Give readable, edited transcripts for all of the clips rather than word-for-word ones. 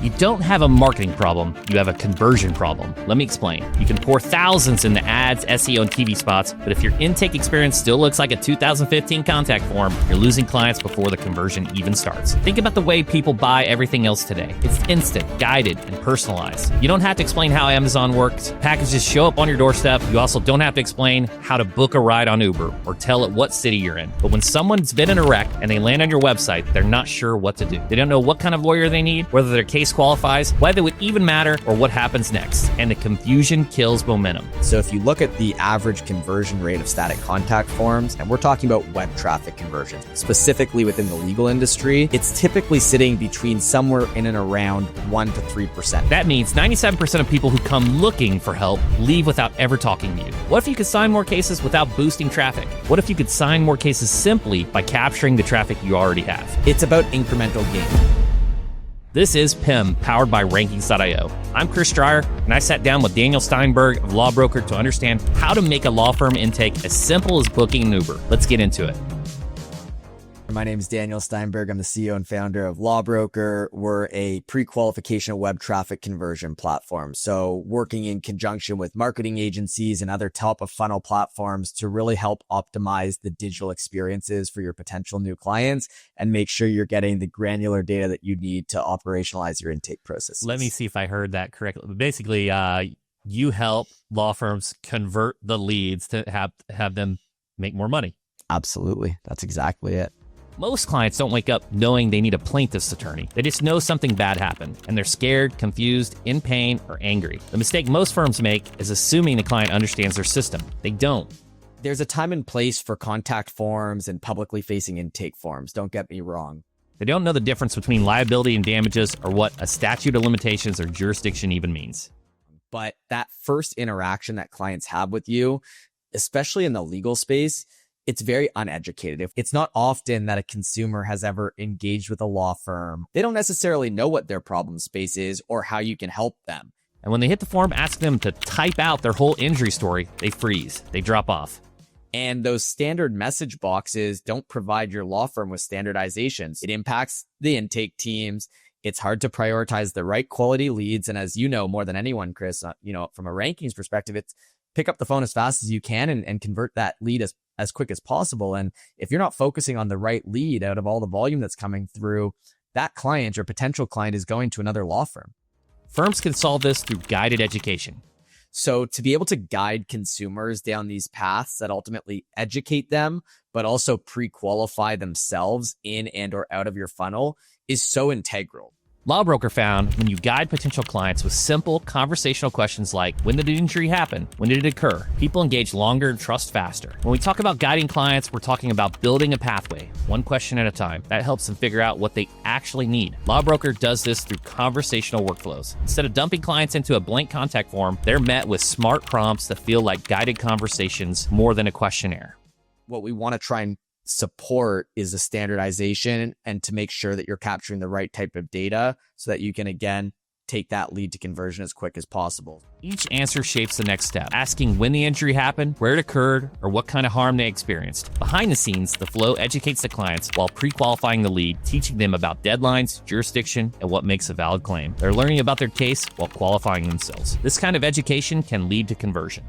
You don't have a marketing problem, you have a conversion problem. Let me explain. You can pour thousands into ads, SEO, and TV spots, but if your intake experience still looks like a 2015 contact form, you're losing clients before the conversion even starts. Think about the way people buy everything else today. It's instant, guided, and personalized. You don't have to explain how Amazon works. Packages show up on your doorstep. You also don't have to explain how to book a ride on Uber or tell it what city you're in. But when someone's been in a wreck and they land on your website, they're not sure what to do. They don't know what kind of lawyer they need, whether their case qualifies, whether it would even matter, or what happens next. And the confusion kills momentum. So if you look at the average conversion rate of static contact forms, and we're talking about web traffic conversions, specifically within the legal industry, it's typically sitting between somewhere in and around 1 to 3%. That means 97% of people who come looking for help leave without ever talking to you. What if you could sign more cases without boosting traffic? What if you could sign more cases simply by capturing the traffic you already have? It's about incremental gain. This is PIM, powered by Rankings.io. I'm Chris Dreyer, and I sat down with Daniel Steinberg of LawBrokr to understand how to make a law firm intake as simple as booking an Uber. Let's get into it. My name is Daniel Steinberg. I'm the CEO and founder of LawBrokr. We're a pre-qualification web traffic conversion platform. So working in conjunction with marketing agencies and other top of funnel platforms to really help optimize the digital experiences for your potential new clients and make sure you're getting the granular data that you need to operationalize your intake process. Let me see if I heard that correctly. Basically, you help law firms convert the leads to have them make more money. Absolutely. That's exactly it. Most clients don't wake up knowing they need a plaintiff's attorney. They just know something bad happened, and they're scared, confused, in pain, or angry. The mistake most firms make is assuming the client understands their system. They don't. There's a time and place for contact forms and publicly facing intake forms. Don't get me wrong. They don't know the difference between liability and damages or what a statute of limitations or jurisdiction even means. But that first interaction that clients have with you, especially in the legal space, it's very uneducated. It's not often that a consumer has ever engaged with a law firm. They don't necessarily know what their problem space is or how you can help them. And when they hit the form, ask them to type out their whole injury story, they freeze, they drop off. And those standard message boxes don't provide your law firm with standardizations. It impacts the intake teams. It's hard to prioritize the right quality leads. And as you know, more than anyone, Chris, from a rankings perspective, it's pick up the phone as fast as you can and convert that lead as quick as possible. And if you're not focusing on the right lead out of all the volume that's coming through, that client or potential client is going to another law firm. Firms can solve this through guided education. So to be able to guide consumers down these paths that ultimately educate them, but also pre-qualify themselves in and or out of your funnel is so integral. LawBrokr found when you guide potential clients with simple conversational questions like, when did the injury happen? When did it occur? People engage longer and trust faster. When we talk about guiding clients, we're talking about building a pathway, one question at a time. That helps them figure out what they actually need. LawBrokr does this through conversational workflows. Instead of dumping clients into a blank contact form, they're met with smart prompts that feel like guided conversations more than a questionnaire. What we want to try and support is the standardization and to make sure that you're capturing the right type of data so that you can, again, take that lead to conversion as quick as possible. Each answer shapes the next step, asking when the injury happened, where it occurred, or what kind of harm they experienced. Behind the scenes, the flow educates the clients while pre-qualifying the lead, teaching them about deadlines, jurisdiction, and what makes a valid claim. They're learning about their case while qualifying themselves. This kind of education can lead to conversion.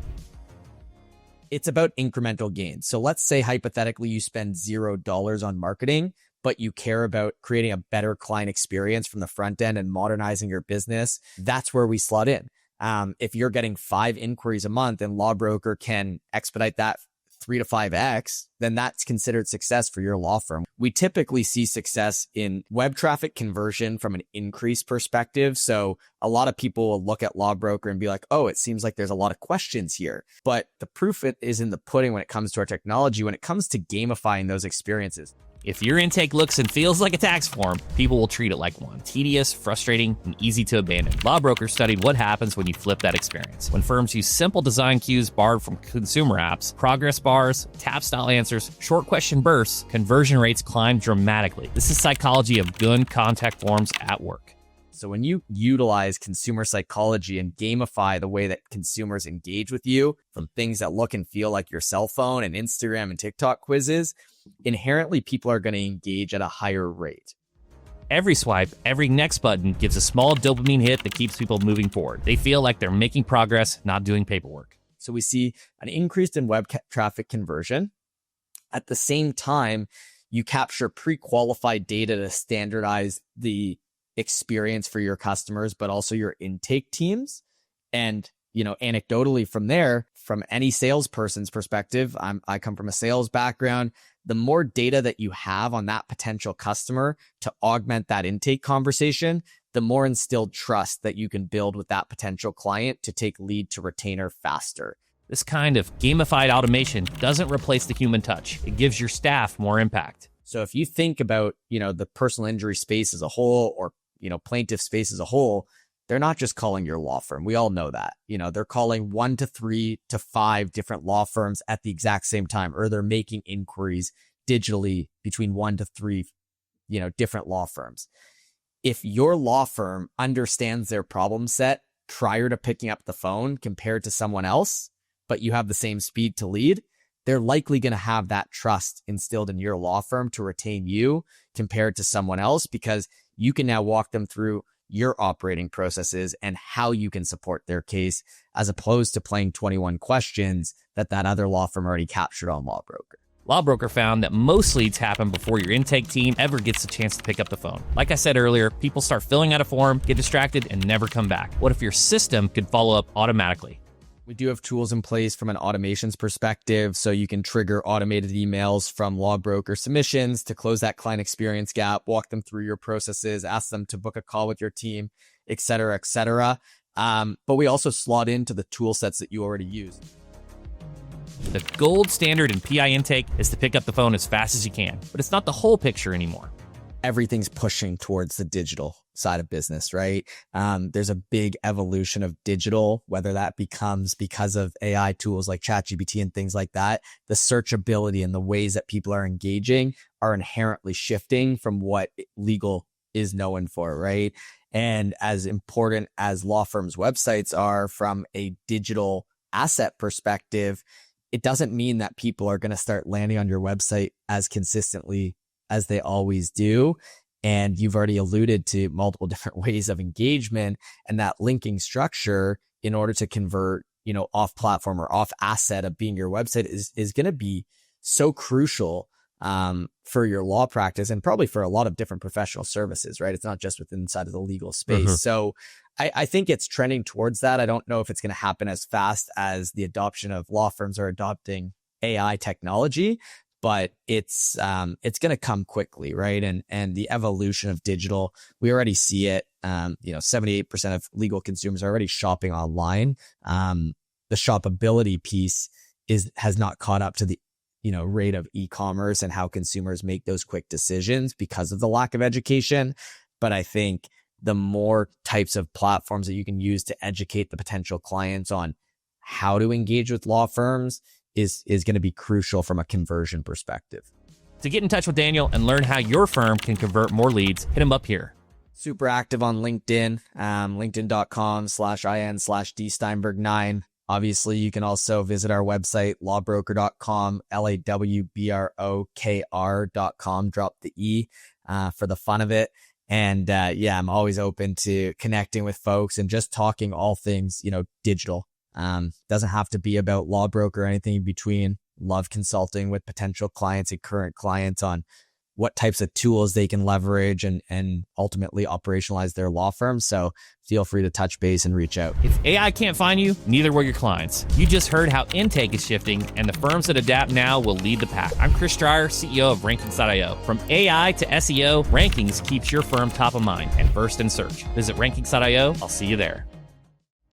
It's about incremental gains. So let's say hypothetically you spend $0 on marketing, but you care about creating a better client experience from the front end and modernizing your business. That's where we slot in. If you're getting 5 inquiries a month and LawBrokr can expedite that 3 to 5x, then that's considered success for your law firm. We typically see success in web traffic conversion from an increase perspective. So a lot of people will look at LawBrokr and be like, oh, it seems like there's a lot of questions here. But the proof is in the pudding when it comes to our technology, when it comes to gamifying those experiences. If your intake looks and feels like a tax form, people will treat it like one. Tedious, frustrating, and easy to abandon. LawBrokr studied what happens when you flip that experience. When firms use simple design cues borrowed from consumer apps, progress bars, tab-style answers, short question bursts, conversion rates climb dramatically. This is psychology of good contact forms at work. So when you utilize consumer psychology and gamify the way that consumers engage with you, from things that look and feel like your cell phone and Instagram and TikTok quizzes, inherently people are going to engage at a higher rate. every swipe, every next button gives a small dopamine hit that keeps people moving forward. They feel like they're making progress, not doing paperwork. So we see an increase in web traffic conversion. At the same time, you capture pre-qualified data to standardize the experience for your customers, but also your intake teams. And, anecdotally from there, from any salesperson's perspective, I come from a sales background. The more data that you have on that potential customer to augment that intake conversation, the more instilled trust that you can build with that potential client to take lead to retainer faster. This kind of gamified automation doesn't replace the human touch. It gives your staff more impact. So if you think about, the personal injury space as a whole, or, plaintiff space as a whole, they're not just calling your law firm. We all know that. They're calling 1 to 3 to 5 different law firms at the exact same time, or they're making inquiries digitally between 1 to 3, different law firms. If your law firm understands their problem set prior to picking up the phone compared to someone else, but you have the same speed to lead, they're likely going to have that trust instilled in your law firm to retain you compared to someone else, because you can now walk them through your operating processes and how you can support their case, as opposed to playing 21 questions that other law firm already captured on LawBrokr. LawBrokr found that most leads happen before your intake team ever gets a chance to pick up the phone. Like I said earlier, people start filling out a form, get distracted, and never come back. What if your system could follow up automatically? We do have tools in place from an automations perspective, so you can trigger automated emails from LawBrokr submissions to close that client experience gap, walk them through your processes, ask them to book a call with your team, et cetera, et cetera. But we also slot into the tool sets that you already use. The gold standard in PI intake is to pick up the phone as fast as you can, but it's not the whole picture anymore. Everything's pushing towards the digital side of business, right? There's a big evolution of digital, whether that becomes because of AI tools like ChatGPT and things like that. The searchability and the ways that people are engaging are inherently shifting from what legal is known for, right? And as important as law firms' websites are from a digital asset perspective, it doesn't mean that people are going to start landing on your website as consistently as they always do. And you've already alluded to multiple different ways of engagement, and that linking structure in order to convert, off platform or off asset of being your website is going to be so crucial for your law practice, and probably for a lot of different professional services, right? It's not just within inside of the legal space. Mm-hmm. So I think it's trending towards that. I don't know if it's going to happen as fast as the adoption of law firms are adopting AI technology, but it's going to come quickly, right? And the evolution of digital, we already see it. 78% of legal consumers are already shopping online. The shoppability piece has not caught up to the rate of e-commerce and how consumers make those quick decisions because of the lack of education. But I think the more types of platforms that you can use to educate the potential clients on how to engage with law firms is going to be crucial from a conversion perspective. To get in touch with Daniel and learn how your firm can convert more leads, hit him up here. Super active on LinkedIn, linkedin.com/in/dsteinberg9. Obviously, you can also visit our website, lawbrokr.com, LAWBROKR.com. Drop the E for the fun of it. And I'm always open to connecting with folks and just talking all things, digital. Doesn't have to be about LawBrokr or anything in between. Love consulting with potential clients and current clients on what types of tools they can leverage and ultimately operationalize their law firm. So feel free to touch base and reach out. If AI can't find you, neither will your clients. You just heard how intake is shifting, and the firms that adapt now will lead the pack. I'm Chris Dreyer, CEO of Rankings.io. From AI to SEO, Rankings keeps your firm top of mind and first in search. Visit Rankings.io. I'll see you there.